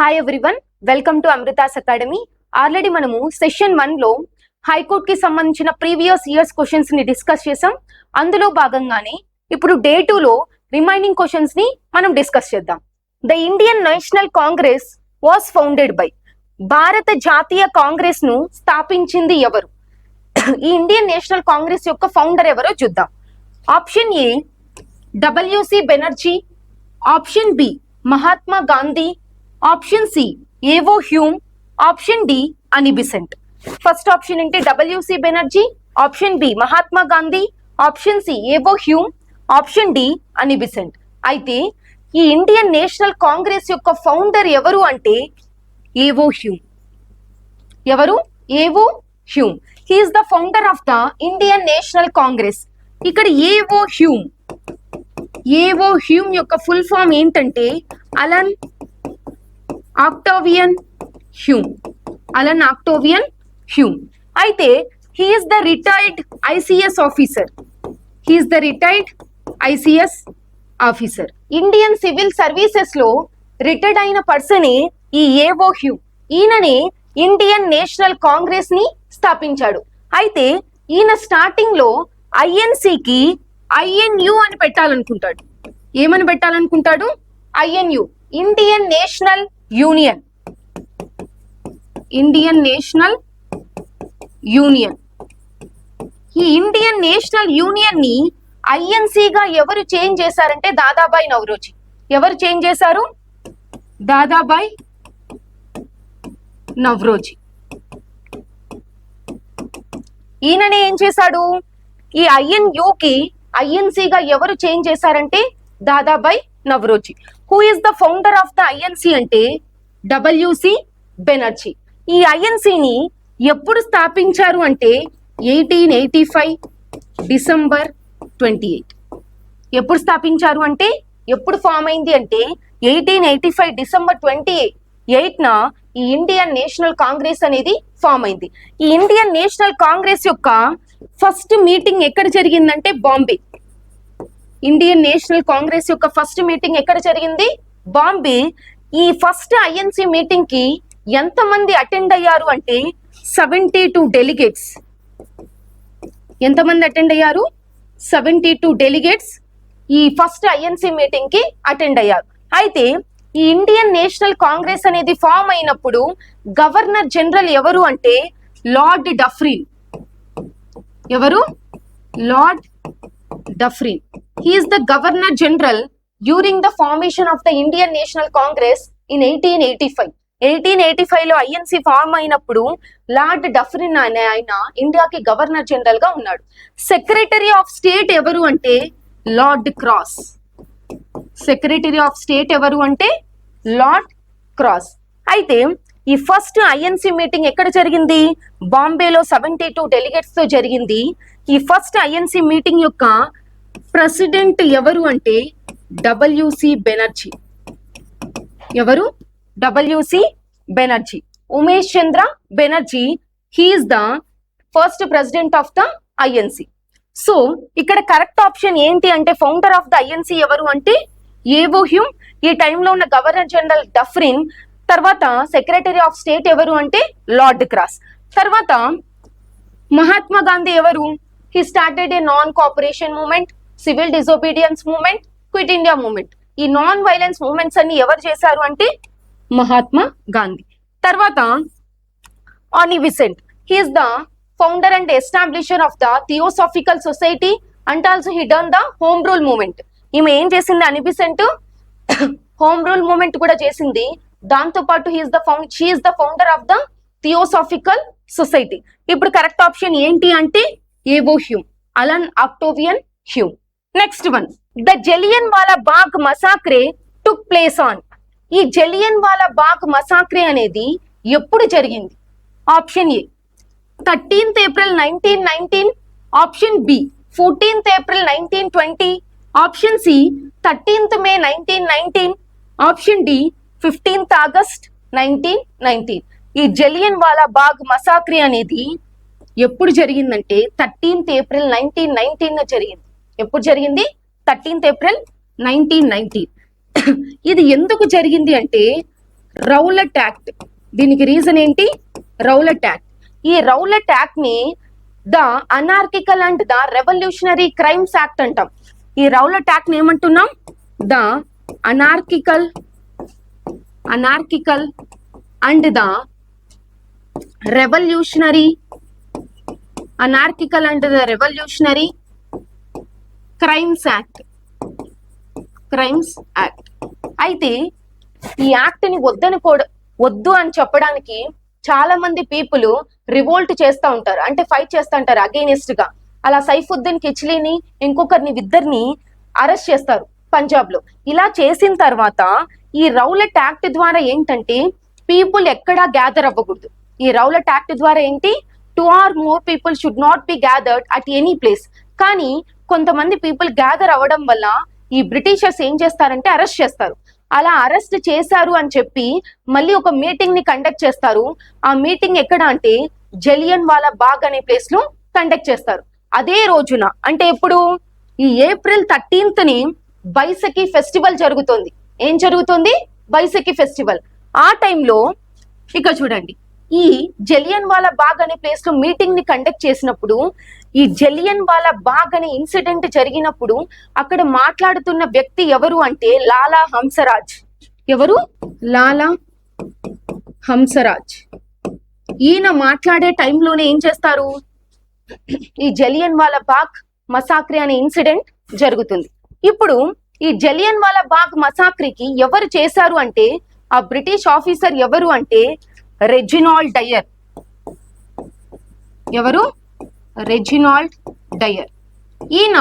Hi everyone, welcome to Amrutha's academy. Already మనము session 1 లో high court కి సంబంధించిన ప్రీవియస్ ఇయర్స్ క్వశ్చన్స్ ని డిస్కస్ చేసాం. అందులో భాగంగానే ఇప్పుడు డే 2 లో రిమైనింగ్ క్వశ్చన్స్ ని మనం డిస్కస్ చేద్దాం. The Indian national Congress was founded by. భారత జాతీయ కాంగ్రెస్ ను స్థాపించింది ఎవరు? ఈ ఇండియన్ నేషనల్ కాంగ్రెస్ యొక్క ఫౌండర్ ఎవరో చూద్దాం. Option A WC Banerjee, option B Mahatma Gandhi, option C A O Hume, option D Annie Besant. First option ఏంటి? WC Banerjee, option B Mahatma Gandhi, option C A O Hume, option D Annie Besant. అయితే ఈ ఇండియన్ నేషనల్ కాంగ్రెస్ యొక్క founder ఎవరు అంటే A O Hume. ఎవరు? A O Hume. He is the founder of the Indian national Congress. ఇక్కడ A O Hume యొక్క full form ఏంటంటే Allan Octavian Hume. Allan Octavian Hume. అయితే he is the retired ICS officer. Indian civil services లో retired అయిన పర్సనే ఈ ఏవో Hume. ఈయననే ఇండియన్ నేషనల్ కాంగ్రెస్ ని స్థాపించాడు. అయితే ఈయన స్టార్టింగ్ లో ఐఎన్సికి ఐఎన్యు అని పెట్టాలనుకుంటాడు. ఏమని పెట్టాలనుకుంటాడు? ఐఎన్యు, ఇండియన్ నేషనల్ యూనియన్. ఈ ఇండియన్ నేషనల్ యూనియన్ ని ఐఎన్సిగా ఎవరు చేంజ్ చేశారంటే దాదాబాయి నౌరోజీ. ఎవరు చేంజ్ చేశారు? దాదాబాయి నౌరోజీ. ఈయననే ఏం చేశాడు? ఈ ఐఎన్యుకి ఐఎన్సిగా ఎవరు చేంజ్ చేశారంటే Dadabhai Naoroji. Who is the founder of the INC అంటే డబ్ల్యూసి బెనర్జీ. ఈ ఐఎన్సిని ఎప్పుడు స్థాపించారు అంటే 1885 డిసెంబర్ 28. ఎప్పుడు స్థాపించారు అంటే, ఎప్పుడు ఫామ్ అయింది అంటే 1885 డిసెంబర్ 28న ఈ ఇండియన్ నేషనల్ కాంగ్రెస్ అనేది ఫామ్ అయింది. ఈ ఇండియన్ నేషనల్ కాంగ్రెస్ యొక్క ఫస్ట్ మీటింగ్ ఎక్కడ జరిగిందంటే బాంబే. ఇండియన్ నేషనల్ కాంగ్రెస్ యొక్క ఫస్ట్ మీటింగ్ ఎక్కడ జరిగింది? బాంబే. ఈ ఫస్ట్ ఐఎన్సి మీటింగ్ కి ఎంతమంది అటెండ్ అయ్యారు అంటే 72 డెలిగేట్స్. ఎంతమంది అటెండ్ అయ్యారు? 72 డెలిగేట్స్ ఈ ఫస్ట్ ఐఎన్సి మీటింగ్ కి అటెండ్ అయ్యారు. అయితే ఈ ఇండియన్ నేషనల్ కాంగ్రెస్ అనేది ఫామ్ అయినప్పుడు గవర్నర్ జనరల్ ఎవరు అంటే లార్డ్ డఫ్రిన్. ఎవరు? Lord Dufferin. He is the Governor General during the formation of the Indian National Congress in 1885. 1885 లో ఐఎన్సి ఫామ్ అయినప్పుడు లార్డ్ డఫ్రిన్ అనే ఆయన ఇండియాకి గవర్నర్ జనరల్ గా ఉన్నాడు. సెక్రటరీ ఆఫ్ స్టేట్ ఎవరు అంటే Lord cross. Secretary of state ఎవరు అంటే లార్డ్ క్రాస్. అయితే ఈ ఫస్ట్ ఐఎన్సి మీటింగ్ ఎక్కడ జరిగింది? బాంబేలో 72 డెలిగేట్స్ తో జరిగింది. ఈ ఫస్ట్ ఐఎన్సి మీటింగ్ యొక్క ప్రెసిడెంట్ ఎవరు అంటే డబ్ల్యూసి బెనర్జీ. ఎవరు? WC Banerjee. Umesh Chandra Banerjee. He's the first president of the INC. So ఇక్కడ కరెక్ట్ ఆప్షన్ ఏంటి అంటే ఫౌండర్ ఆఫ్ ద ఐఎన్సి ఎవరు అంటే ఏవో హ్యూమ్. ఈ టైంలో ఉన్న గవర్నర్ జనరల్ డఫ్రిన్. తర్వాత సెక్రటరీ ఆఫ్ స్టేట్ ఎవరు అంటే లార్డ్ క్రాస్. తర్వాత మహాత్మా గాంధీ ఎవరు? He started a non cooperation movement, civil disobedience movement, quit India movement. ఈ నాన్ వైలెన్స్ మూవ్మెంట్స్ అన్ని ఎవరు చేశారు అంటే మహాత్మా గాంధీ. తర్వాత Annie Besant. He is the founder and establisher of the theosophical society and also he done the home rule movement. ఈమె ఏం చేసింది? Annie Besant home rule movement కూడా చేసింది. దాంతో పాటు she is the founder of the theosophical society. ఇప్పుడు correct option ఏంటి అంటే A O Hume, Allan Octavian Hume. Next one, the Jallianwala Bagh massacre took place on. ఈ జలియన్ వాలా బాగ్ మసాక్రే అనేది ఎప్పుడు జరిగింది? Option A 13th April 1919, option B 14th April 1920, option C 13th May 1919, option D 15th August 1919. ఈ Jallianwala Bagh massacre అనేది ఎప్పుడు జరిగిందంటే 13th April 1919 జరిగింది. ఎప్పుడు జరిగింది? 13th April 1919. ఇది ఎందుకు జరిగింది అంటే రౌలట్ యాక్ట్. దీనికి రీజన్ ఏంటి? Rowlatt act. ఈ రౌలట్ యాక్ట్ ని the anarchical and the revolutionary crimes act అంటాం. ఈ రౌలట్ యాక్ట్ ని ఏమంటున్నాం? The anarchical and the revolutionary crimes act. అయితే ఈ యాక్ట్ ని వద్దు అని చెప్పడానికి చాలా మంది పీపుల్ రివోల్ట్ చేస్తూ ఉంటారు, అంటే ఫైట్ చేస్తూ ఉంటారు అగైనెస్ట్ గా. అలా సైఫుద్దీన్ కిచ్లీని ఇంకొకరిని ఇద్దరిని అరెస్ట్ చేస్తారు పంజాబ్ లో. ఇలా చేసిన తర్వాత ఈ రౌలట్ యాక్ట్ ద్వారా ఏంటంటే పీపుల్ ఎక్కడా గ్యాదర్ అవ్వకూడదు. ఈ రౌలట్ యాక్ట్ ద్వారా ఏంటి? 2 or more people should not be gathered at any place. కానీ కొంతమంది పీపుల్ గ్యాదర్ అవ్వడం వల్ల ఈ బ్రిటిషర్స్ ఏం చేస్తారంటే అరెస్ట్ చేస్తారు. అలా అరెస్ట్ చేశారు అని చెప్పి మళ్ళీ ఒక మీటింగ్ ని కండక్ట్ చేస్తారు. ఆ మీటింగ్ ఎక్కడ అంటే జలియన్ వాలా బాగ్ అనే ప్లేస్ లో కండక్ట్ చేస్తారు. అదే రోజున అంటే ఎప్పుడు? ఈ April 13th ని బైసకి ఫెస్టివల్ జరుగుతుంది. ఏం జరుగుతుంది? బైసకి ఫెస్టివల్. ఆ టైంలో ఇక్కడ చూడండి, ఈ జలియన్ వాలా బాగ్ అనే ప్లేస్ లో మీటింగ్ ని కండక్ట్ చేసినప్పుడు, ఈ జలియన్ వాలా బాగ్ అనే ఇన్సిడెంట్ జరిగినప్పుడు అక్కడ మాట్లాడుతున్న వ్యక్తి ఎవరు అంటే లాలా హంసరాజ్. ఎవరు? లాలా హంసరాజ్. ఈయన మాట్లాడే టైంలోనే ఏం చేస్తారు? ఈ జలియన్ వాలా బాగ్ మసాక్రీ అనే ఇన్సిడెంట్ జరుగుతుంది. ఇప్పుడు ఈ జలియన్ వాలా బాగ్ మసాక్రీకి ఎవరు చేశారు అంటే ఆ బ్రిటిష్ ఆఫీసర్ ఎవరు అంటే రెజినాల్డ్ డయర్. ఎవరు? Reginald Dyer. ఈయన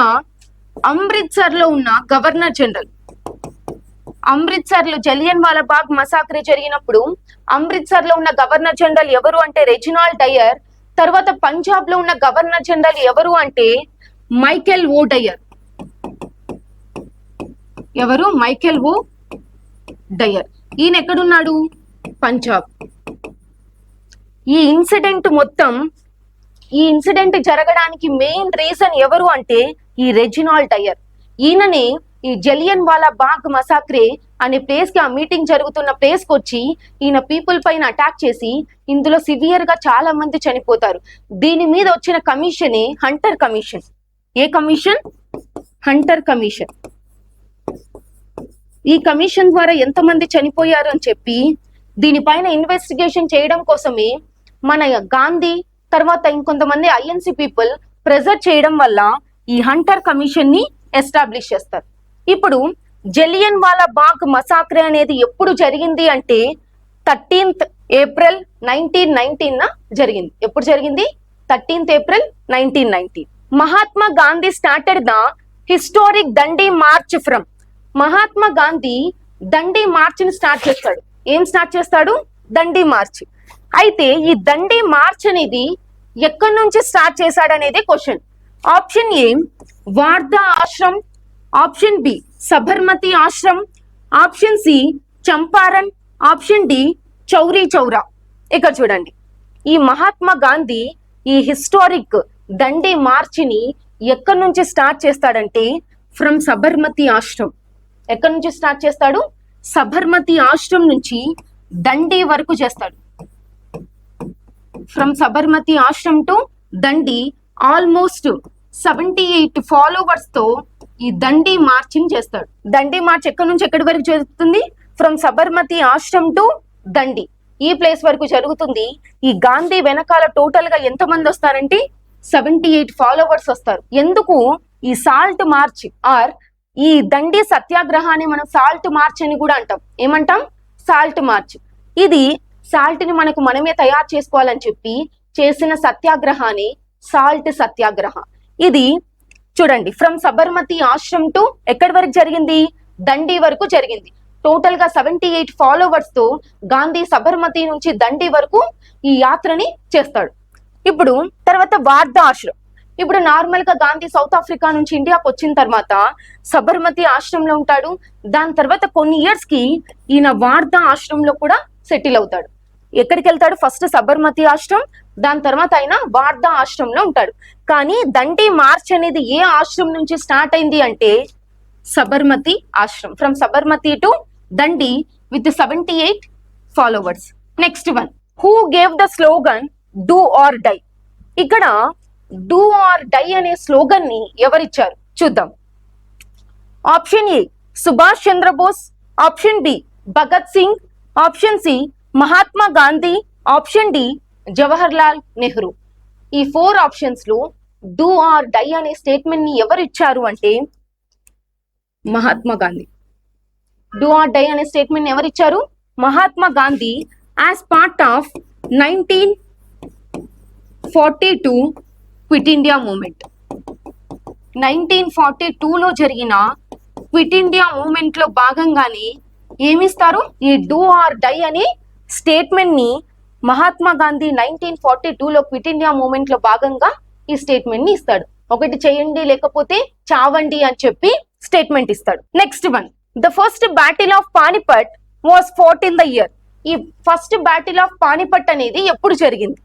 అమృత్సర్ లో ఉన్న గవర్నర్ జనరల్. అమృత్సర్ లో జలియన్ వాలా బాగ్ మసాక్రీ జరిగినప్పుడు అమృత్సర్ లో ఉన్న గవర్నర్ జనరల్ ఎవరు అంటే రెజినాల్డ్ డయర్. తర్వాత పంజాబ్ లో ఉన్న గవర్నర్ జనరల్ ఎవరు అంటే మైకేల్ ఓ డయర్. ఎవరు? మైకేల్ ఓ డయర్. ఈయన ఎక్కడున్నాడు? పంజాబ్. ఈ ఇన్సిడెంట్ జరగడానికి మెయిన్ రీజన్ ఎవరు అంటే ఈ రెజినాల్డ్ డయర్. ఈయననే ఈ జలియన్ వాలా బాగ్ మసాక్రే అనే ప్లేస్ కి, ఆ మీటింగ్ జరుగుతున్న ప్లేస్ కి వచ్చి ఈయన పీపుల్ పైన అటాక్ చేసి ఇందులో సివియర్ గా చాలా మంది చనిపోతారు. దీని మీద వచ్చిన కమిషనే హంటర్ కమిషన్. ఏ కమిషన్? Hunter commission. ఈ కమిషన్ ద్వారా ఎంతమంది చనిపోయారు అని చెప్పి దీనిపైన ఇన్వెస్టిగేషన్ చేయడం కోసమే మన గాంధీ తర్వాత ఇంకొంతమంది ఐఎన్సి పీపుల్ ప్రెజర్ చేయడం వల్ల ఈ హంటర్ కమిషన్ ని ఎస్టాబ్లిష్ చేస్తారు. ఇప్పుడు జలియన్ వాలా బాగ్ మసాక్రే అనేది ఎప్పుడు జరిగింది అంటే 13th April 1919 జరిగింది. ఎప్పుడు జరిగింది? 13th April 1919. Mahatma Gandhi started the historic Dandi March from. Mahatma Gandhi Dandi March ని స్టార్ట్ చేస్తాడు. ఏం స్టార్ట్ చేస్తాడు? దండి మార్చ్. అయితే ఈ దండి మార్చ్ అనేది ఎక్కడి నుంచి స్టార్ట్ చేశాడు అనేది question. Option A Wardha Ashram, option B Sabarmati Ashram, option C Champaran, option D Chauri Chaura. ఇక్కడ చూడండి, ఈ మహాత్మా గాంధీ ఈ హిస్టారిక్ దండి మార్చిని ఎక్కడి నుంచి స్టార్ట్ చేస్తాడంటే ఫ్రమ్ సబర్మతి ఆశ్రమ్. ఎక్కడి నుంచి స్టార్ట్ చేస్తాడు? సబర్మతి ఆశ్రమ్ నుంచి దండి వరకు చేస్తాడు. From Sabarmati Ashram to Dandi almost 78 followers తో ఈ దండి మార్చిని చేస్తాడు. దండి మార్చ్ ఎక్కడి నుంచి ఎక్కడి వరకు జరుగుతుంది? ఫ్రమ్ సబర్మతి ఆశ్రమ్ టు దండి, ఈ ప్లేస్ వరకు జరుగుతుంది. ఈ గాంధీ వెనకాల టోటల్ గా ఎంత మంది వస్తారంటే 78 ఫాలోవర్స్ వస్తారు. ఎందుకు? ఈ సాల్ట్ మార్చ్ ఆర్ ఈ దండి సత్యాగ్రహాన్ని మనం సాల్ట్ మార్చ్ అని కూడా అంటాం. ఏమంటాం? Salt March. ఇది సాల్ట్ ని మనమే తయారు చేసుకోవాలని చెప్పి చేసిన సత్యాగ్రహాన్ని సాల్ట్ సత్యాగ్రహ. ఇది చూడండి, ఫ్రమ్ సబర్మతి ఆశ్రమ్ టు ఎక్కడి వరకు జరిగింది? దండి వరకు జరిగింది. టోటల్ గా 78 ఫాలోవర్స్ తో గాంధీ సబర్మతి నుంచి దండి వరకు ఈ యాత్రని చేస్తాడు. ఇప్పుడు తర్వాత వార్ధా ఆశ్రమ్. ఇప్పుడు నార్మల్ గా గాంధీ సౌత్ ఆఫ్రికా నుంచి ఇండియాకి వచ్చిన తర్వాత సబర్మతి ఆశ్రమంలో ఉంటాడు. దాని తర్వాత కొన్ని ఇయర్స్ కి ఈయన వార్ధా ఆశ్రమంలో కూడా సెటిల్ అవుతాడు. ఎక్కడికి వెళ్తాడు? ఫస్ట్ సబర్మతి ఆశ్రమ్, దాని తర్వాత ఆయన వార్ధా ఆశ్రమంలో ఉంటాడు. కానీ దండి మార్చ్ అనేది ఏ ఆశ్రమం నుంచి స్టార్ట్ అయింది అంటే Sabarmati Ashram. From Sabarmati to Dandi with 78 followers. Next one, who gave the slogan do or die? ఇక్కడ డూ ఆర్ డై అనే స్లోగన్ ని ఎవరిచ్చారు చూద్దాం. ఆప్షన్ ఏ Subhash Chandrabose, option B Bhagat Singh, option C Mahatma Gandhi, option D Jawahar Lal Nehru. ఈ 4 ఆప్షన్స్ లో డూ ఆర్ డై అనే స్టేట్మెంట్ ని ఎవరు ఇచ్చారు అంటే Mahatma Gandhi. Do or die అనే స్టేట్మెంట్ ఎవరు ఇచ్చారు? Mahatma Gandhi, as part of 1942 quit India movement. 1942లో జరిగిన క్విట్ ఇండియా మూవ్మెంట్ లో భాగంగానే ఏమిస్తారు? ఈ డూ ఆర్ డై అనే స్టేట్మెంట్ ని మహాత్మా గాంధీ 1942లో క్విట్ ఇండియా మూవ్మెంట్ లో భాగంగా ఈ స్టేట్మెంట్ ని ఇస్తాడు. ఒకటి చేయండి లేకపోతే చావండి అని చెప్పి స్టేట్మెంట్ ఇస్తాడు. Next one, the first battle of Panipat was fought in the year. ఈ ఫస్ట్ బ్యాటిల్ ఆఫ్ పానిపట్ అనేది ఎప్పుడు జరిగింది?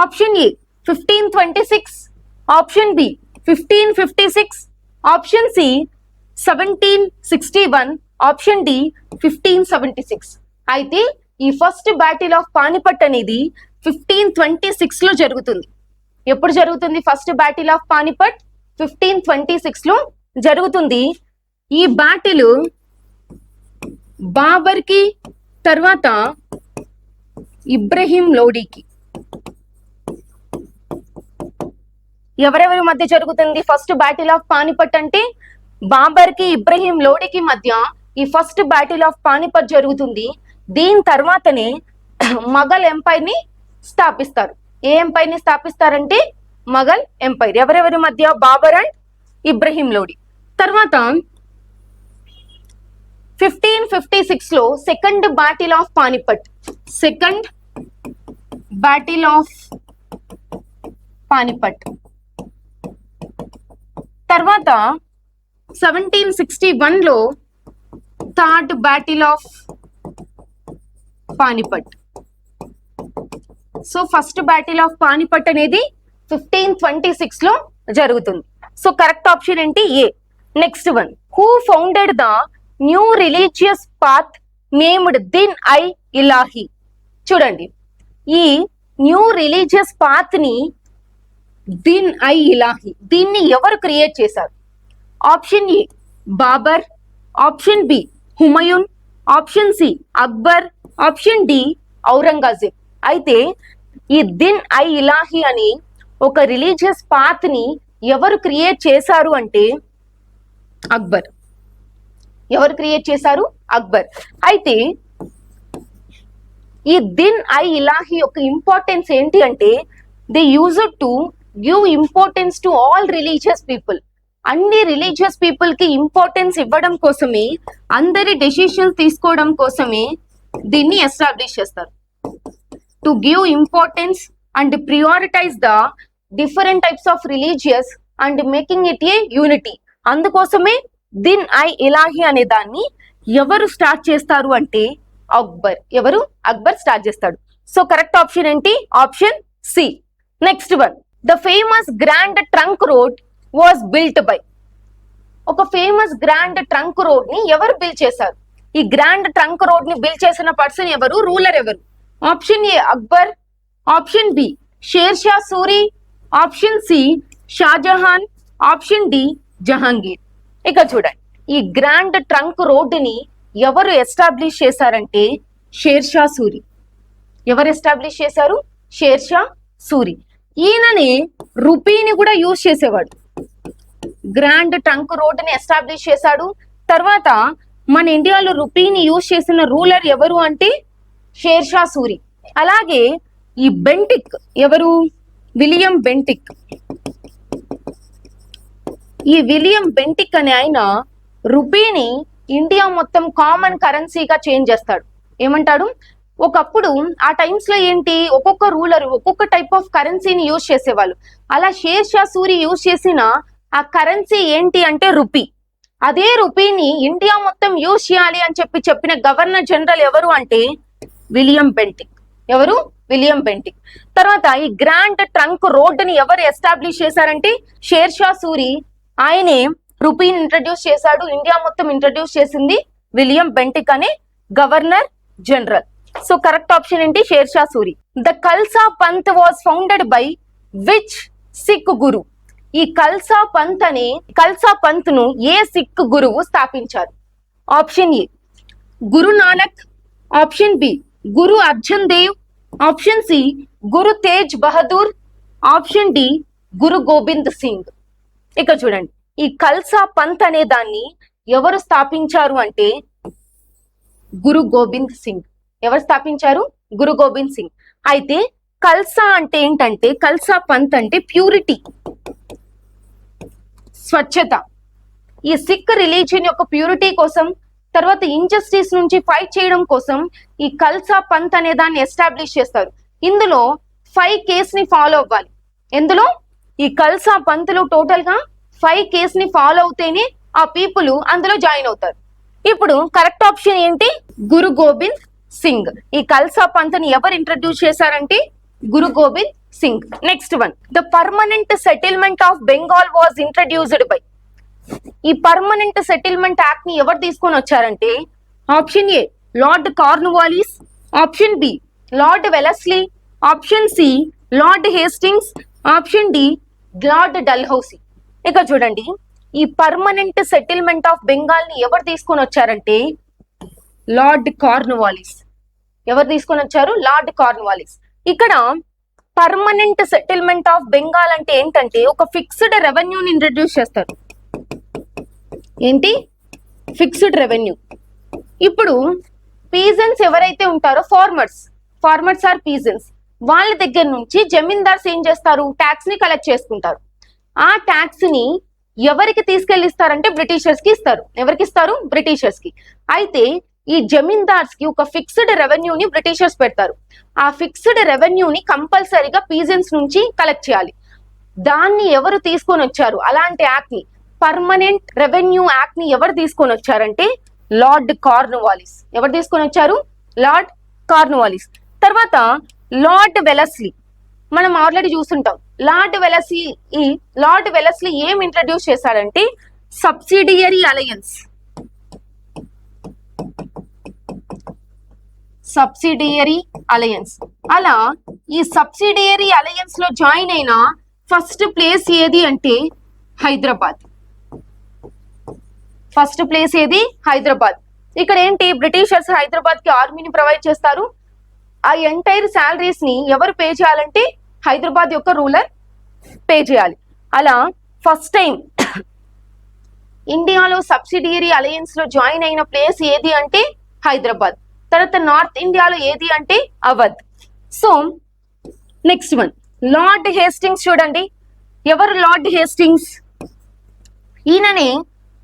Option A 1526, option B 1556, option C 1761, option D 1576. అయితే ఈ ఫస్ట్ బ్యాటిల్ ఆఫ్ పానిపట్ అనేది 1526 లో జరుగుతుంది. ఎప్పుడు జరుగుతుంది ఫస్ట్ బ్యాటిల్ ఆఫ్ పానిపట్? 1526 లో జరుగుతుంది. ఈ బ్యాటిల్ బాబర్ కి తర్వాత ఇబ్రహీం లోడీకి ఎవరెవరి మధ్య జరుగుతుంది ఫస్ట్ బ్యాటిల్ ఆఫ్ పానిపట్ అంటే? బాబర్ కి ఇబ్రహీం లోడీకి మధ్య ఈ ఫస్ట్ బ్యాటిల్ ఆఫ్ పానిపట్ జరుగుతుంది. దీని తర్వాతనే మొఘల్ ఎంపైర్ ని స్థాపిస్తారు. ఏ ఎంపైర్ ని స్థాపిస్తారంటే మొఘల్ ఎంపైర్. ఎవరెవరి మధ్య? బాబర్ అండ్ ఇబ్రహీం లోడీ. తర్వాత 1556 లో second battle of Panipat. Second battle of Panipat తర్వాత 1761 లో third battle of Panipat. So first battle of Panipat అనేది 1526 లో జరుగుతుంది. సో కరెక్ట్ ఆప్షన్ ఏంటి? A. Next one, who founded the new religious path named Din i Ilahi? చూడండి, ఈ న్యూ రిలీజియస్ పాత్ ని దిన్ ఐ ఇలాహి దీన్ని ఎవరు క్రియేట్ చేశారు? Option A Babar, option B Humayun, option C Akbar, option D Aurangzeb. అయితే ఈ దిన్ ఐ ఇలాహి అని ఒక రిలీజియస్ పాత్ ని ఎవరు క్రియేట్ చేశారు అంటే అక్బర్. ఎవరు క్రియేట్ చేశారు? అక్బర్. అయితే ఈ దిన్ ఐ ఇలాహి యొక్క ఇంపార్టెన్స్ ఏంటి అంటే they used to give importance to all religious people. అన్ని రిలీజియస్ పీపుల్ కి ఇంపార్టెన్స్ ఇవ్వడం కోసమే, అందరి డెసిషన్స్ తీసుకోవడం కోసమే దీన్ని ఎస్టాబ్లిష్ చేస్తారు. To give importance and prioritise the different types of religious and making it A unity. అందుకోసమే దిన్ ఐ ఇలాహి అనే దాన్ని ఎవరు స్టార్ట్ చేస్తారు అంటే అక్బర్. ఎవరు? అక్బర్ స్టార్ట్ చేస్తాడు. సో కరెక్ట్ ఆప్షన్ ఏంటి? Option C. Next one, the famous grand trunk road was built by. ఒక ఫేమస్ గ్రాండ్ ట్రంక్ రోడ్ ని ఎవరు బిల్డ్ చేశారు? ఈ గ్రాండ్ ట్రంక్ రోడ్ ని బిల్డ్ చేసిన పర్సన్ ఎవరు? రూలర్ ఎవరు? Option A Akbar, option B Sher Shah Suri, option C Shahjahan, option D Jahangir. ఇక చూడండి, ఈ గ్రాండ్ ట్రంక్ రోడ్ ని ఎవరు ఎస్టాబ్లిష్ చేశారంటే షేర్ షా సూరి. ఎవరు ఎస్టాబ్లిష్ చేశారు? షేర్ షా సూరి. ఈయననే రూపీని కూడా యూజ్ చేసేవాడు. గ్రాండ్ ట్రంక్ రోడ్ ని ఎస్టాబ్లిష్ చేశాడు. తర్వాత మన ఇండియాలో రూపీని యూజ్ చేసిన రూలర్ ఎవరు అంటే షేర్ షా సూరి. అలాగే ఈ బెంటిక్ ఎవరు? William Bentinck. ఈ విలియం బెంటిక్ అనే ఆయన రూపీని ఇండియా మొత్తం కామన్ కరెన్సీగా చేంజ్ చేస్తాడు. ఏమంటాడు? ఒకప్పుడు ఆ టైమ్స్ లో ఏంటి, ఒక్కొక్క రూలర్ ఒక్కొక్క టైప్ ఆఫ్ కరెన్సీని యూజ్ చేసేవాళ్ళు. అలా షేర్ షా సూరి యూజ్ చేసిన ఆ కరెన్సీ ఏంటి అంటే రూపీ. అదే రూపీని ఇండియా మొత్తం యూజ్ చేయాలి అని చెప్పిన గవర్నర్ జనరల్ ఎవరు అంటే విలియం బెంటిక్. ఎవరు? William Bentinck. తర్వాత ఈ గ్రాండ్ ట్రంక్ రోడ్ ని ఎవరు ఎస్టాబ్లిష్ చేశారంటే షేర్ షా సూరి. ఆయనే రూపీని ఇంట్రడ్యూస్ చేశాడు. ఇండియా మొత్తం ఇంట్రడ్యూస్ చేసింది విలియం బెంటిక్ అనే governor general. So correct option ఏంటి? Sher Shah Suri. The Khalsa Panth was founded by which Sikh guru? ఈ కల్సా పంత్ ను ఏ సిక్ గురువు స్థాపించారు? Option A Guru Nanak, option B Guru Arjan Dev, option C Guru Tegh Bahadur, option D Guru Gobind Singh. ఇక్కడ చూడండి, ఈ కల్సా పంత్ అనే దాన్ని ఎవరు స్థాపించారు అంటే గురు గోబింద్ సింగ్. ఎవరు స్థాపించారు? గురు గోబింద్ సింగ్. అయితే కల్సా అంటే ఏంటంటే, కల్సా పంత్ అంటే ప్యూరిటీ, స్వచ్ఛత. ఈ సిక్ రిలీజియన్ యొక్క ప్యూరిటీ కోసం, తర్వాత ఇంజస్టిస్ నుంచి ఫైట్ చేయడం కోసం ఈ కల్సా పంత్ అనే దాన్ని ఎస్టాబ్లిష్ చేస్తారు. ఇందులో 5 కేస్ ని ఫాలో అవ్వాలి. ఎందులో? ఈ కల్సా పంత్ లో టోటల్ గా 5 కేస్ ని ఫాలో అవుతేనే ఆ పీపుల్ అందులో జాయిన్ అవుతారు. ఇప్పుడు కరెక్ట్ ఆప్షన్ ఏంటి? గురు గోబింద్ సింగ్. ఈ కల్సా పంత్ ని ఎవరు ఇంట్రడ్యూస్ చేశారంటే Guru Gobind Singh. Next one, the permanent settlement of Bengal was introduced by. ఈ పర్మనెంట్ సెటిల్మెంట్ యాక్ట్ ని ఎవరు తీసుకొని వచ్చారంటే option A lord Cornwallis, option B lord Wellesley, option C lord Hastings, option D lord Dalhousie. ఇక చూడండి, ఈ పర్మనెంట్ సెటిల్మెంట్ ఆఫ్ బెంగాల్ ని ఎవరు తీసుకొని వచ్చారంటే లార్డ్ కార్న్వాలిస్. ఎవరు తీసుకొని వచ్చారు? Lord Cornwallis. ఇక్కడ పర్మనెంట్ సెటిల్మెంట్ ఆఫ్ బెంగాల్ అంటే ఏంటంటే ఒక ఫిక్స్డ్ రెవెన్యూని ఇంట్రడ్యూస్ చేస్తారు. ఏంటి? Fixed revenue. ఇప్పుడు పీజన్స్ ఎవరైతే ఉంటారో ఫార్మర్స్ ఆర్ పీజన్స్, వాళ్ళ దగ్గర నుంచి జమీందార్స్ ఏం చేస్తారు? ట్యాక్స్ ని కలెక్ట్ చేసుకుంటారు. ఆ ట్యాక్స్ ని ఎవరికి తీసుకెళ్లి ఇస్తారంటే బ్రిటిషర్స్ కి ఇస్తారు. ఎవరికి ఇస్తారు? బ్రిటిషర్స్ కి. అయితే ఈ జమీందార్స్ కి ఒక ఫిక్స్డ్ రెవెన్యూని బ్రిటిషర్స్ పెడతారు. ఆ ఫిక్స్డ్ రెవెన్యూని కంపల్సరీగా పీజన్స్ నుంచి కలెక్ట్ చేయాలి. దాన్ని ఎవరు తీసుకొని వచ్చారు? అలాంటి యాక్ట్ ని, పర్మనెంట్ రెవెన్యూ యాక్ట్ ని ఎవరు తీసుకొని వచ్చారంటే లార్డ్ కార్న్వాలిస్. ఎవరు తీసుకొని వచ్చారు? Lord Cornwallis. తర్వాత లార్డ్ వెలస్లీ, మనం ఆల్రెడీ చూస్తుంటాం. లార్డ్ వెలస్లీ ఏం ఇంట్రడ్యూస్ చేశాడంటే సబ్సిడియరీ అలయన్స్. అలా ఈ సబ్సిడియరీ అలయన్స్ లో జాయిన్ అయిన ఫస్ట్ ప్లేస్ ఏది అంటే హైదరాబాద్. ఫస్ట్ ప్లేస్ ఏది? హైదరాబాద్. ఇక్కడ ఏంటి? బ్రిటిషర్స్ హైదరాబాద్ కి ఆర్మీని ప్రొవైడ్ చేస్తారు. ఆ ఎంటైర్ శాలరీస్ ని ఎవరు పే చేయాలంటే హైదరాబాద్ యొక్క రూలర్ పే చేయాలి. అలా ఫస్ట్ టైం ఇండియాలో సబ్సిడియరీ అలయన్స్ లో జాయిన్ అయిన ప్లేస్ ఏది అంటే హైదరాబాద్. తర్వాత నార్త్ ఇండియాలో ఏది అంటే Awadh. So next one, Lord Hastings. చూడండి, ఎవరు లార్డ్ హేస్టింగ్స్? ఈయననే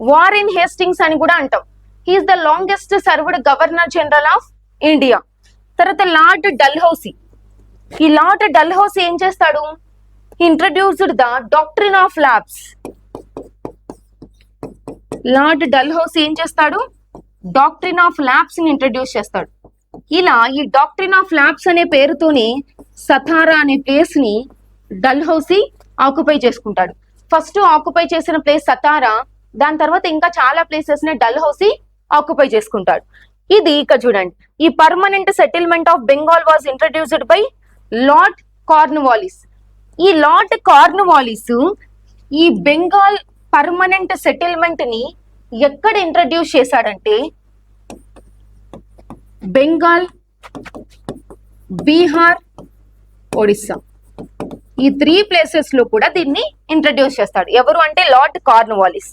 వారెన్ హేస్టింగ్స్ అని కూడా అంటాం. He's the longest served governor general of India. తర్వాత లార్డ్ డల్హౌసీ. ఈ లార్డ్ డల్హౌసీ ఏం చేస్తాడు? Introduced the doctrine of lapse. Lord Dalhousie ఏం చేస్తాడు? డాక్ట్రిన్ ఆఫ్ ల్యాబ్స్ ని ఇంట్రడ్యూస్ చేస్తాడు. ఇలా ఈ డాక్ట్రిన్ ఆఫ్ ల్యాబ్స్ అనే పేరుతోనే సతారా అనే ప్లేస్ ని డల్హౌసీ ఆక్యుపై చేసుకుంటాడు. ఫస్ట్ ఆక్యుపై చేసిన ప్లేస్ సతారా, దాని తర్వాత ఇంకా చాలా ప్లేసెస్ ని డల్హౌసీ ఆక్యుపై చేసుకుంటాడు. ఇది ఇక్కడ చూడండి, ఈ permanent settlement of Bengal was introduced by lord Cornwallis. ఈ లార్డ్ కార్న్వాలిస్ ఈ బెంగాల్ పర్మనెంట్ సెటిల్మెంట్ ని ఎక్కడ ఇంట్రడ్యూస్ చేశాడంటే బెంగాల్, బీహార్, ఒడిస్సా, ఈ 3 ప్లేసెస్ లో కూడా దీన్ని ఇంట్రడ్యూస్ చేస్తాడు. ఎవరు అంటే lord Cornwallis.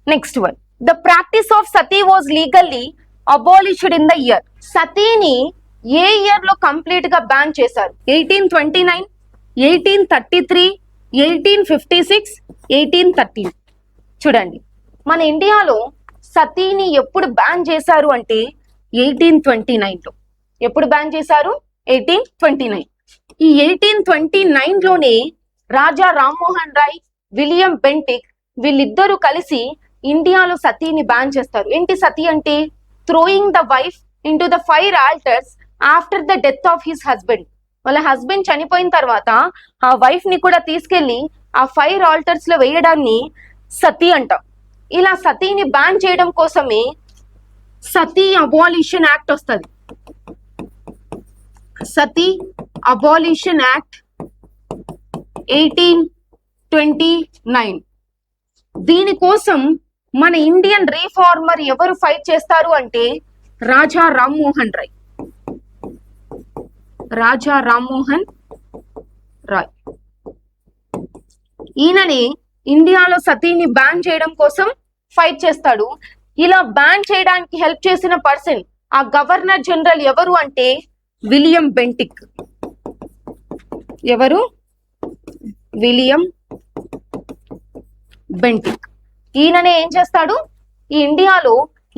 Next one, the practice of sati was legally abolished in the year. సతీని ఏ ఇయర్ లో కంప్లీట్ గా బ్యాన్ చేశారు? 1829, 1833, 1856, 1813. చూడండి, మన ఇండియాలో సతీని ఎప్పుడు బ్యాన్ చేశారు అంటే 1829 లో. ఎప్పుడు బ్యాన్ చేశారు? 1829. ఈ 1829 లోనే రాజా రామ్మోహన్ రాయ్, విలియం బెంటిక్ వీళ్ళిద్దరూ కలిసి ఇండియాలో సతీని బ్యాన్ చేస్తారు. ఏంటి సతీ అంటే? Throwing the wife into the 5 altars after the death of his husband. వాళ్ళ హస్బెండ్ చనిపోయిన తర్వాత ఆ వైఫ్ ని కూడా తీసుకెళ్లి ఆ 5 altars లో వేయడాన్ని సతీ అంటాం. ఇలా సతీని బ్యాన్ చేయడం కోసమే సతీ అబాలిషన్ యాక్ట్ వస్తుంది. సతీ అబాలిషన్ యాక్ట్ 1829. దీనికోసం మన ఇండియన్ రీఫార్మర్ ఎవరు ఫైట్ చేస్తారు అంటే రాజా రామ్మోహన్ రాయ్. రాజా రామ్మోహన్ రాయ్ ఈయనని ఇండియాలో సతీని బ్యాన్ చేయడం కోసం ఫైట్ చేస్తాడు. ఇలా బ్యాన్ చేయడానికి హెల్ప్ చేసిన పర్సన్ ఆ గవర్నర్ జనరల్ ఎవరు అంటే విలియం బెంటిక్. ఎవరు? William Bentinck. ఈయననే ఏం చేస్తాడు, ఈ ఇండియాలో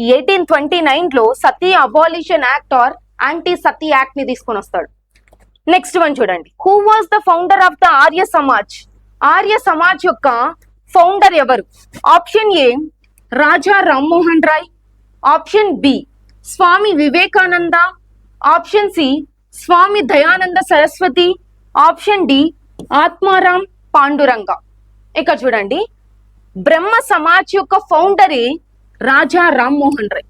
1829లో sati abolition act or anti sati act ని తీసుకొని వస్తాడు. నెక్స్ట్ వన్ చూడండి. Who was the founder of the Arya Samaj? Arya Samaj యొక్క ఫౌండర్ ఎవరు? Option A Raja Rammohan Roy, option B Swami Vivekananda, option C Swami Dayananda Saraswati, option D Atmaram Pandurang. ఇక్కడ చూడండి, బ్రహ్మ సమాజ్ యొక్క ఫౌండరే రాజా రామ్మోహన్ రాయ్.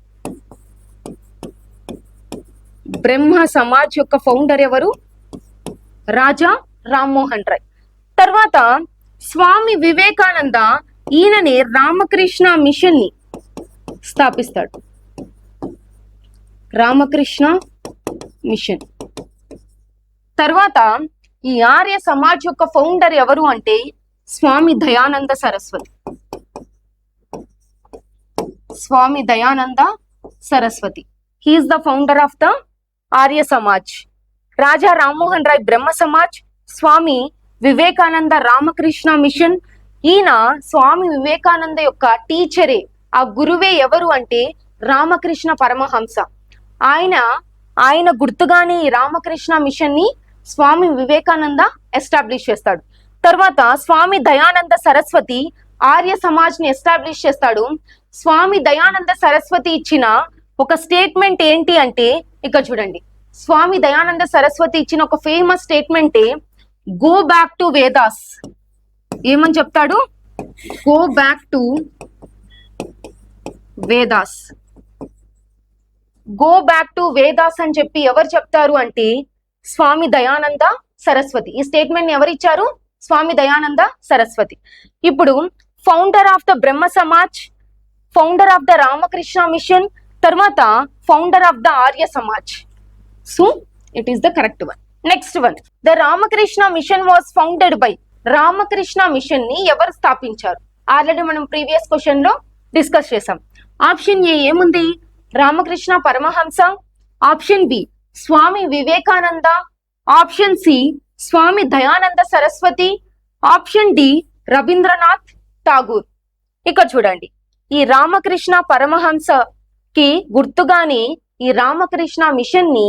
బ్రహ్మ సమాజ్ యొక్క ఫౌండర్ ఎవరు? రాజా రామ్మోహన్ రాయ్. తర్వాత స్వామి వివేకానంద ఈయననే రామకృష్ణ మిషన్ ని స్థాపిస్తాడు. రామకృష్ణ మిషన్. తర్వాత ఈ ఆర్య సమాజ్ యొక్క ఫౌండర్ ఎవరు అంటే Swami Dayananda Saraswati. Swami Dayananda Saraswati. He is the founder of the Arya Samaj. Raja Rammohan Roy Brahmo Samaj, Swami Vivekananda Ramakrishna Mission. ఈయన స్వామి వివేకానంద యొక్క టీచరే, ఆ గురువే ఎవరు అంటే రామకృష్ణ పరమహంస. ఆయన గుర్తుగానే ఈ రామకృష్ణ మిషన్ ని స్వామి వివేకానంద ఎస్టాబ్లిష్ చేస్తాడు. తర్వాత స్వామి దయానంద సరస్వతి ఆర్య సమాజ్ ని ఎస్టాబ్లిష్ చేస్తాడు. స్వామి దయానంద సరస్వతి ఇచ్చిన ఒక స్టేట్మెంట్ ఏంటి అంటే ఇక్కడ చూడండి, స్వామి దయానంద సరస్వతి ఇచ్చిన ఒక ఫేమస్ స్టేట్మెంటే గో బ్యాక్ టు వేదాస్. ఏమని చెప్తాడు? Go back to Vedas. Go back to Vedas అని చెప్పి ఎవరు చెప్తారు అంటే స్వామి దయానంద సరస్వతి. ఈ స్టేట్మెంట్ ని ఎవరు ఇచ్చారు? స్వామి దయానంద సరస్వతి. ఇప్పుడు founder of the Brahmo Samaj, founder of the Ramakrishna Mission, తర్వాత founder of the Arya Samaj. So it is the correct one. Next one, the Ramakrishna Mission was founded by. Ramakrishna Mission ని ఎవరు స్థాపించారు? ఆల్రెడీ మనం ప్రీవియస్ క్వశ్చన్ లో డిస్కస్ చేసాం. ఆప్షన్ ఏ ఏముంది? Ramakrishna Paramahamsa, option B Swami Vivekananda, option C Swami Dayananda Saraswati, option D Rabindranath Tagore. ఇక్కడ చూడండి, ఈ రామకృష్ణ పరమహంసకి గుర్తుగానే ఈ రామకృష్ణ మిషన్ ని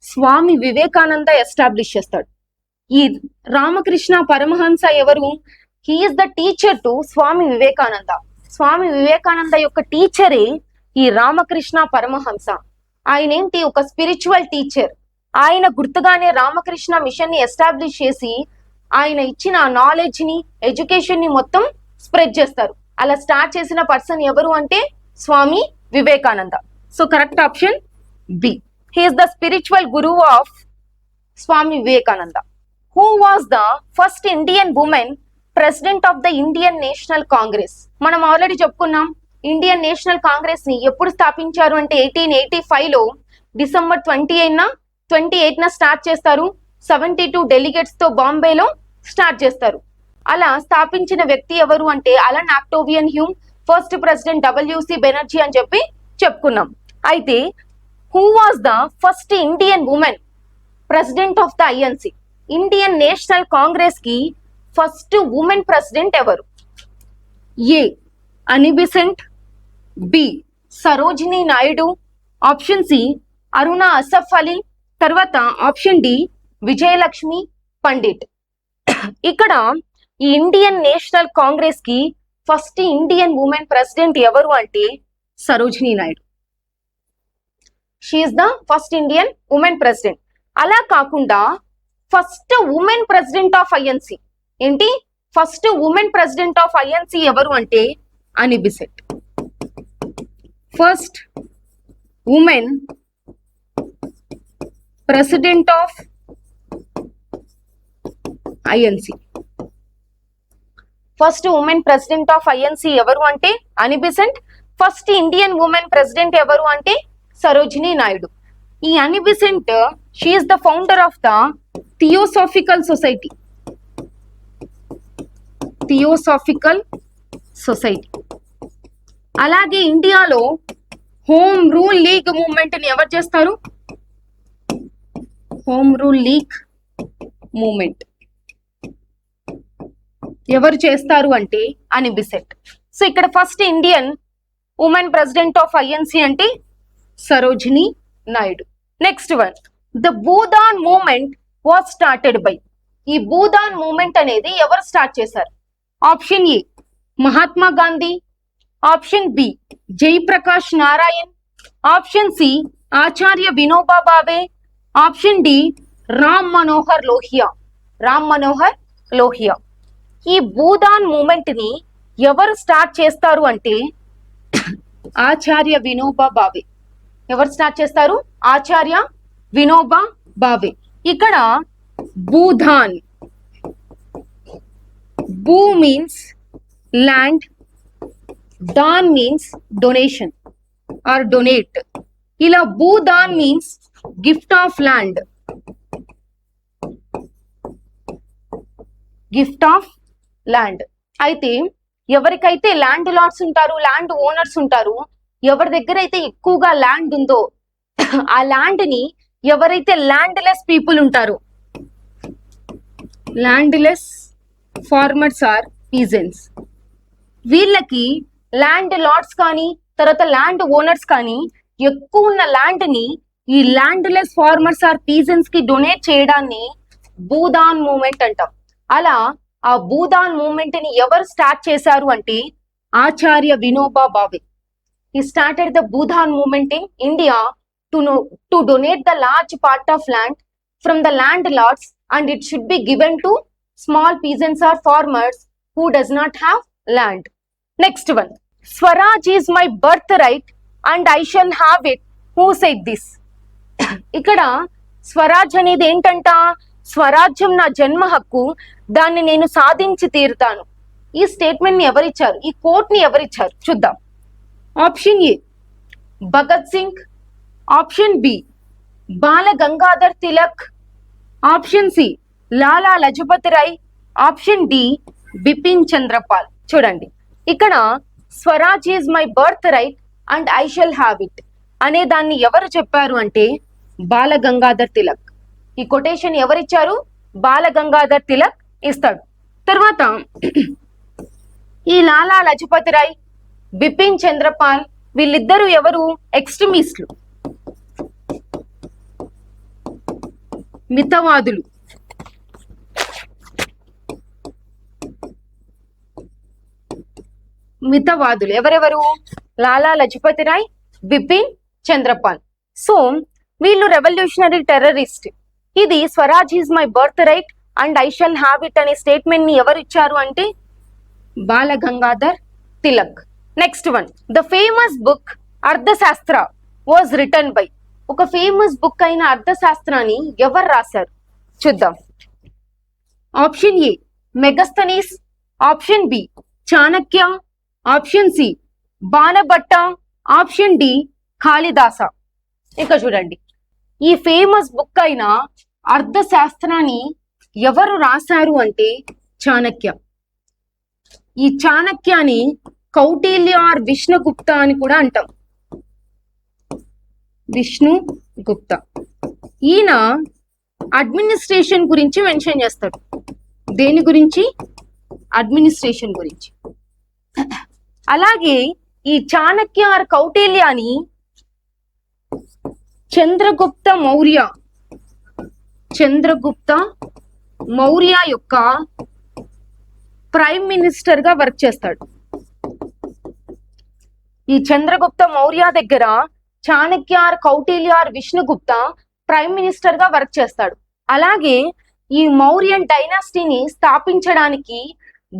స్వామి వివేకానంద ఎస్టాబ్లిష్ చేస్తాడు. ఈ రామకృష్ణ పరమహంస ఎవరు? He's the teacher to Swami Vivekananda. Swami Vivekananda యొక్క టీచరే ఈ రామకృష్ణ పరమహంస. ఆయన ఏంటి? ఒక స్పిరిచువల్ టీచర్. ఆయన గుర్తుగానే రామకృష్ణ మిషన్ ని ఎస్టాబ్లిష్ చేసి ఆయన ఇచ్చిన నాలెడ్జ్ ని, ఎడ్యుకేషన్ ని మొత్తం స్ప్రెడ్ చేస్తారు. అలా స్టార్ట్ చేసిన పర్సన్ ఎవరు అంటే Swami Vivekananda. So correct option B. He is the spiritual గురువు of Swami Vivekananda. Who was the first Indian women president of the Indian national Congress? మనం ఆల్రెడీ చెప్పుకున్నాం, ఇండియన్ నేషనల్ కాంగ్రెస్ ని ఎప్పుడు స్థాపించారు అంటే 1885లో డిసెంబర్ 28న స్టార్ట్ చేస్తారు. 72 డెలిగేట్స్ తో బాంబేలో స్టార్ట్ చేస్తారు. అలా స్థాపించిన వ్యక్తి ఎవరు అంటే Allan Octavian Hume, first president WC Banerjee అని చెప్పి చెప్పుకున్నాం. అయితే who was the first Indian women president of the INC? Indian national Congress కి ఫస్ట్ ఉమెన్ ప్రెసిడెంట్ ఎవరు? A Annie Besant, B Sarojini Naidu, option C Aruna Asaf Ali, తర్వాత ఆప్షన్ డి విజయలక్ష్మి పండిట్. ఇక్కడ ఈ ఇండియన్ నేషనల్ కాంగ్రెస్ కి ఫస్ట్ ఇండియన్ ఉమెన్ ప్రెసిడెంట్ ఎవరు అంటే Sarojini Naidu. She's the first Indian women president. అలా కాకుండా first women president of INC ఏంటి? First women president of INC ఎవరు అంటే Annie Besant. First women president of INC. First women president of INC ఎవరు అంటే Annie Besant. First Indian women president ఎవరు అంటే సరోజినీ నాయుడు. ఈ Annie Besant she is the founder of the theosophical society. Theosophical society. అలాగే ఇండియాలో home rule league movement ని ఎవరు చేస్తారు? హోమ్ రూల్ లీగ్ మూవ్మెంట్ ఎవరు చేస్తారు అంటే అని బెసెంట్. సో ఇక్కడ first Indian women president of INC అంటే Sarojini Naidu. Next one, the Bhoodan movement was started by. ఈ భూదాన్ మూవ్మెంట్ అనేది ఎవరు స్టార్ట్ చేశారు? Option A Mahatma Gandhi, option B Jayaprakash Narayan, option C Acharya Vinoba Bhave, option D Ram Manohar Lohia. Ram Manohar Lohia. ఈ భూదాన్ మూవ్మెంట్ ని ఎవరు స్టార్ట్ చేస్తారు అంటే ఆచార్య వినోబా భావే. ఎవరు స్టార్ట్ చేస్తారు? ఆచార్య వినోబా భావే. ఇక్కడ Bhoodan, bhu means land, daan means donation or donate. ఇలా Bhoodan means gift of land, gift of land. అయితే ఎవరికైతే ల్యాండ్ లార్డ్స్ ఉంటారు, ల్యాండ్ ఓనర్స్ ఉంటారు, ఎవరి దగ్గర అయితే ఎక్కువగా ల్యాండ్ ఉందో ఆ ల్యాండ్ ని ఎవరైతే ల్యాండ్ లెస్ పీపుల్ ఉంటారో, landless farmers or peasants, వీళ్ళకి ల్యాండ్ లార్డ్స్ కానీ తర్వాత ల్యాండ్ ఓనర్స్ కానీ ఎక్కువ ఉన్న ల్యాండ్ ని ఈ landless farmers or peasants కి డొనేట్ చేయడాన్ని భూదాన్ మూవ్మెంట్ అంటాం. అలా ఆ భూదాన్ మూవ్మెంట్ ని ఎవరు స్టార్ట్ చేశారు అంటే ఆచార్య Vinoba Bhave. He started the Bhudan movement in India to donate the large part of land from the landlords, and it should be given to small peasants or farmers who does not have land. Next one, Swaraj is my birthright and I shall have it. Who said this? ఇక్కడ స్వరాజ్ అనేది ఏంటంట? స్వరాజ్యం నా జన్మ హక్కు, దాన్ని నేను సాధించి తీరుతాను. ఈ స్టేట్మెంట్ ని ఎవరిచ్చారు? ఈ కోట్ ని ఎవరిచ్చారు చూద్దాం. Option A Bhagat Singh, option B Bal Gangadhar Tilak, option C Lala Lajpat Rai, option D Bipin Chandrapal. చూడండి, ఇక్కడ Swaraj is my birth right and I shall have it అనే దాన్ని ఎవరు చెప్పారు అంటే బాల గంగాధర్ తిలక్. ఈ కొటేషన్ ఎవరిచ్చారు? బాల గంగాధర్ తిలక్ ఇస్తాడు. తర్వాత ఈ లాలా లజపతి రాయ్, బిపిన్ చంద్రపాల్ వీళ్ళిద్దరూ ఎవరు? ఎక్స్ట్రీమిస్టులు, మితవాదులు. మితవాదులు ఎవరెవరు? లాలా లజపతి రాయ్, బిపిన్ చంద్రపాల్. సో వీళ్ళు రెవల్యూషనరీ టెర్రరిస్ట్. ఇది swaraj is my birth right and I shall have it అనే స్టేట్మెంట్ ని ఎవరు ఇచ్చారు అంటే Bala Gangadhar Tilak. Next one, the famous book Arthashastra was written by. ఒక ఫేమస్ బుక్ అయిన అర్థశాస్త్రాన్ని ఎవరు రాశారు చూద్దాం. Option A Megasthenes, option B Chanakya, option C Banabhatta, option D Kalidasa. ఇక చూడండి, ఈ ఫేమస్ బుక్ అయిన అర్థశాస్త్రాన్ని ఎవరు రాశారు అంటే చాణక్య. ఈ చాణక్యాని కౌటిల్య ఆర్ విష్ణుగుప్త అని కూడా అంటాం. విష్ణుగుప్త. ఈయన అడ్మినిస్ట్రేషన్ గురించి మెన్షన్ చేస్తాడు. దేని గురించి? అడ్మినిస్ట్రేషన్ గురించి. అలాగే ఈ చాణక్య ఆర్ కౌటిల్యాని చంద్రగుప్త మౌర్య యొక్క ప్రైమ్ మినిస్టర్ గా వర్క్ చేస్తాడు. ఈ చంద్రగుప్త మౌర్య దగ్గర Chanakya or Kautilya or Vishnugupta prime minister గా వర్క్ చేస్తాడు. అలాగే ఈ మౌర్యన్ డైనాసిటీని స్థాపించడానికి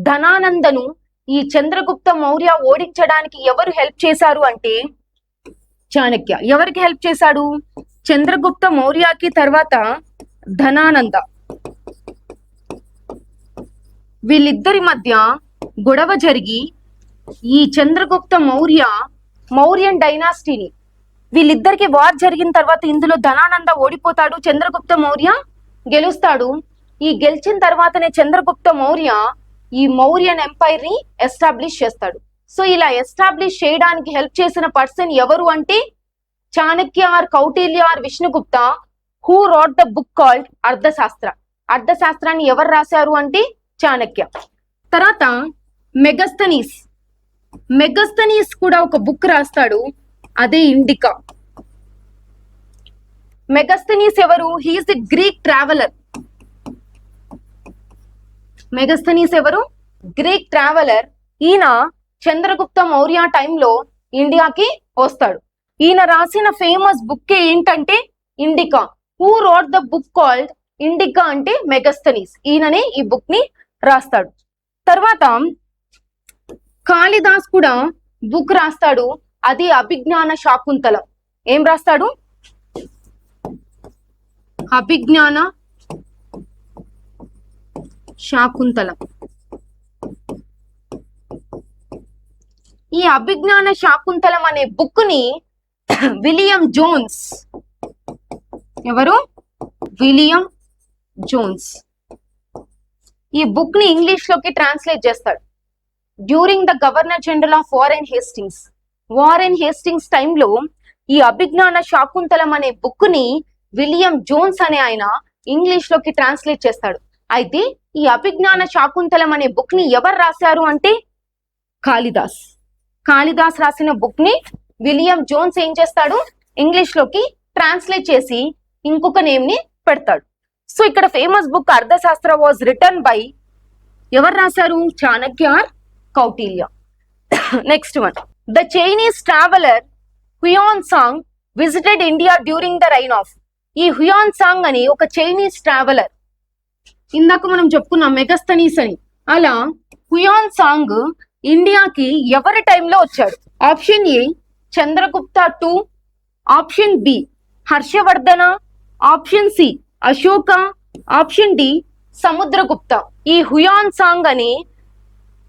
ధనానందను ఈ చంద్రగుప్త మౌర్య ఓడించడానికి ఎవరు హెల్ప్ చేశారు అంటే చాణక్య. ఎవరికి హెల్ప్ చేశాడు? చంద్రగుప్త మౌర్యకి తర్వాత ధనానంద, వీళ్ళిద్దరి మధ్య గొడవ జరిగి ఈ చంద్రగుప్త మౌర్యన్ డైనాసిటీని, వీళ్ళిద్దరికి వార్ జరిగిన తర్వాత ఇందులో ధనానంద ఓడిపోతాడు, చంద్రగుప్త మౌర్య గెలుస్తాడు. ఈ గెలిచిన తర్వాతనే చంద్రగుప్త మౌర్య ఈ మౌర్యన్ ఎంపైర్ ని ఎస్టాబ్లిష్ చేస్తాడు. సో ఇలా ఎస్టాబ్లిష్ చేయడానికి హెల్ప్ చేసిన పర్సన్ ఎవరు అంటే Chanakya or Kautilya or Vishnugupta, who wrote the book called Arthashastra. అర్థశాస్త్రాన్ని ఎవరు రాశారు అంటే చాణక్య. తర్వాత మెగస్తనీస్ కూడా ఒక బుక్ రాస్తాడు, అదే ఇండికా. మెగస్తనీస్ ఎవరు? He is the Greek traveller. Megasthenes ఎవరు? Greek traveller. ఈయన చంద్రగుప్త మౌర్య టైంలో ఇండియాకి వస్తాడు. ఈయన రాసిన ఫేమస్ బుక్ ఏంటంటే Indica. Who wrote the book called Indica అంటే మెగస్తనీస్. ఈయననే ఈ బుక్ ని రాస్తాడు. తర్వాత కాళిదాస్ కూడా బుక్ రాస్తాడు, అది అభిజ్ఞాన శాకుంతలం. ఏం రాస్తాడు? అభిజ్ఞాన శాకుంతలం. ఈ అభిజ్ఞాన శాకుంతలం అనే బుక్ ని విలియం జోన్స్, ఎవరు? విలియం జోన్స్ ఈ బుక్ ని ఇంగ్లీష్ లోకి ట్రాన్స్లేట్ చేస్తాడు. During the governor general of Warren Hastings టైంలో ఈ అభిజ్ఞాన శాకుంతలం అనే బుక్ ని విలియం జోన్స్ అనే ఆయన ఇంగ్లీష్ లోకి ట్రాన్స్లేట్ చేస్తాడు. అయితే ఈ అభిజ్ఞాన శాకుంతలం అనే బుక్ ని ఎవరు రాశారు అంటే కాళిదాస్ రాసిన బుక్ ని విలియం జోన్స్ ఏం చేస్తాడు? ఇంగ్లీష్ లోకి ట్రాన్స్లేట్ చేసి ఇంకొక నేమ్ ని పెడతాడు. సో ఇక్కడ famous book Arthashastra was written by ఎవరు రాశారు? Chanakya or Kautilya. Next one, the Chinese traveller Hiuen Tsang visited India during the reign of. ఈ హ్యూయాన్ సాంగ్ అని ఒక చైనీస్ ట్రావెలర్, ఇందాక మనం చెప్పుకున్నాం మెగస్తనీస్ అని. అలా హ్యూయాన్ సాంగ్ ఇండియాకి ఎవరి టైంలో వచ్చాడు? Option A Chandragupta 2, option B Harshavardhana, option C Ashoka, option D Samudragupta. ఈ హ్యూయాన్ సాంగ్ అని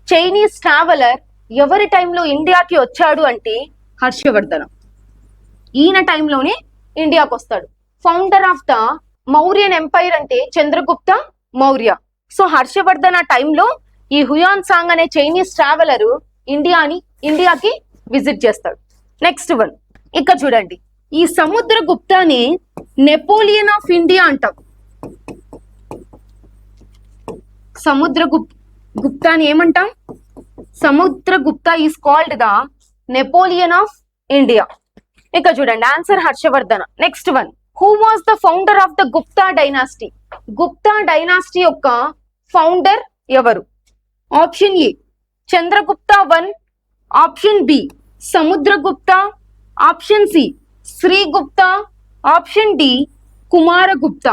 చైనీస్ ట్రావెలర్ ఎవరి టైంలో ఇండియాకి వచ్చాడు అంటే హర్షవర్ధన. ఈయన టైంలోనే ఇండియాకి వస్తాడు. Founder of the Mauryan empire అంటే చంద్రగుప్త మౌర్య. సో హర్షవర్ధన టైంలో ఈ హ్యూయాన్ సాంగ్ అనే చైనీస్ ట్రావెలర్ ఇండియాకి విజిట్ చేస్తాడు. నెక్స్ట్ వన్, ఇక్కడ చూడండి, ఈ సముద్రగుప్తాని నెపోలియన్ ఆఫ్ ఇండియా అంటాం. సముద్రగుప్తాని ఏమంటాం? Samudragupta is called the Napoleon of India. ఇక్కడ చూడండి, answer Harshavardhana. Next one, who was the founder of the Gupta dynasty? Gupta dynasty యొక్క ఫౌండర్ ఎవరు? Option A Chandragupta 1, option B Samudragupta, option C Srigupta, option D Kumaragupta.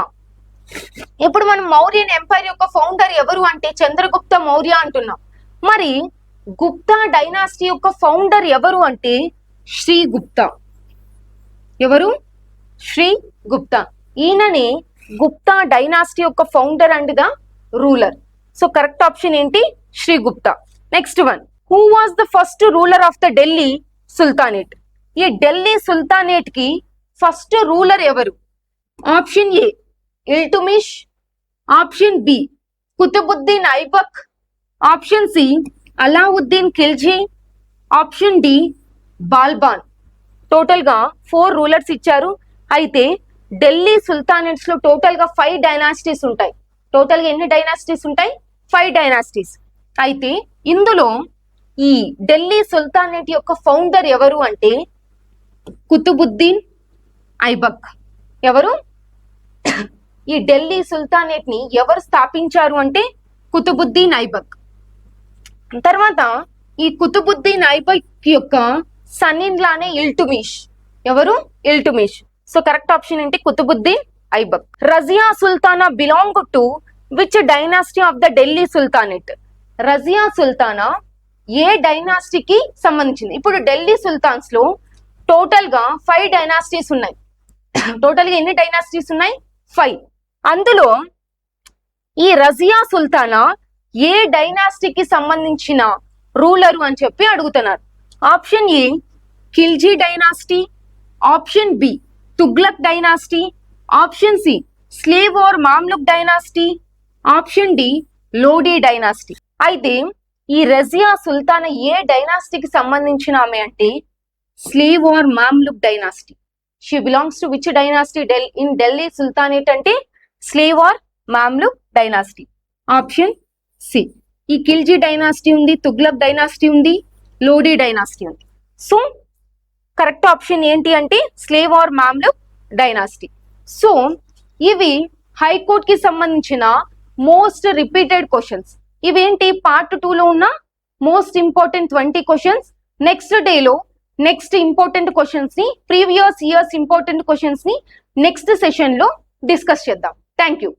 ఇప్పుడు మనం మౌర్యన్ ఎంపైర్ యొక్క ఫౌండర్ ఎవరు అంటే చంద్రగుప్త మౌర్య అంటున్నాం. మరి గుప్తా డైనాసిటీ యొక్క ఫౌండర్ ఎవరు అంటే శ్రీగుప్త. ఎవరు? శ్రీగుప్త. ఈయననే గుప్తా డైనాసిటీ యొక్క founder and the ruler. So correct option ఏంటి? Srigupta. Next one, who was the first ruler of the Delhi sultanate? ఈ ఢిల్లీ సుల్తానేట్ కి ఫస్ట్ రూలర్ ఎవరు? Option A Iltutmish, option B Qutbuddin Aibak, option C Alauddin Khilji, option D Balban. Total గా 4 రూలర్స్ ఇచ్చారు. అయితే Delhi sultanates లో total గా 5 dynasties ఉంటాయి. టోటల్ గా ఎన్ని డైనాసిటీస్ ఉంటాయి? 5 డైనాసిటీస్. అయితే ఇందులో ఈ ఢిల్లీ సుల్తానేట్ యొక్క ఫౌండర్ ఎవరు అంటే కుతుబుద్దీన్ ఐబక్. ఎవరు? ఈ ఢిల్లీ సుల్తానేట్ ని ఎవరు స్థాపించారు అంటే కుతుబుద్దీన్ ఐబక్. తర్వాత ఈ కుతుబుద్దీన్ ఐబక్ యొక్క సన్ ఇన్ లానే ఇల్టుమిష్. ఎవరు? ఇల్టుమిష్. సో కరెక్ట్ ఆప్షన్ ఏంటి? Qutbuddin Aibak. Razia Sultana belong to which dynasty of the Delhi sultanate? Razia Sultana ఏ డైనాసిటీకి సంబంధించింది? ఇప్పుడు ఢిల్లీ సుల్తాన్స్ లో టోటల్ గా 5 డైనాసిటీస్ ఉన్నాయి. టోటల్ గా ఎన్ని డైనాసిటీస్ ఉన్నాయి? 5. అందులో ఈ రజియా సుల్తానా ఏ డైనాసిటీకి సంబంధించిన రూలరు అని చెప్పి అడుగుతున్నారు. Option A Khilji dynasty, option B Tughlaq dynasty, option C slave or Mamluk dynasty, option D Lodi dynasty. అయితే ఈ రజియా సుల్తానా ఏ డైనాసిటీకి సంబంధించిన ఆమె అంటే slave or Mamluk dynasty. She belongs to which dynasty in Delhi sultanate అంటే slave or Mamluk dynasty. Option C. ఈ ఖిల్జీ డైనాసిటీ ఉంది, తుగ్లక్ డైనాసిటీ ఉంది, లోడీ డైనాసిటీ ఉంది. సో కరెక్ట్ ఆప్షన్ ఏంటి అంటే slave or Mamluk dynasty. So ఇవి హైకోర్ట్ కి సంబంధించిన మోస్ట్ రిపీటెడ్ క్వశ్చన్స్. ఇవేంటి పార్ట్ 2లో ఉన్న మోస్ట్ ఇంపార్టెంట్ 20 క్వశ్చన్స్. నెక్స్ట్ డేలో నెక్స్ట్ ఇంపార్టెంట్ క్వశ్చన్స్ ని, ప్రీవియస్ ఇయర్స్ ఇంపార్టెంట్ క్వశ్చన్స్ ని నెక్స్ట్ సెషన్ లో డిస్కస్ చేద్దాం. Thank you.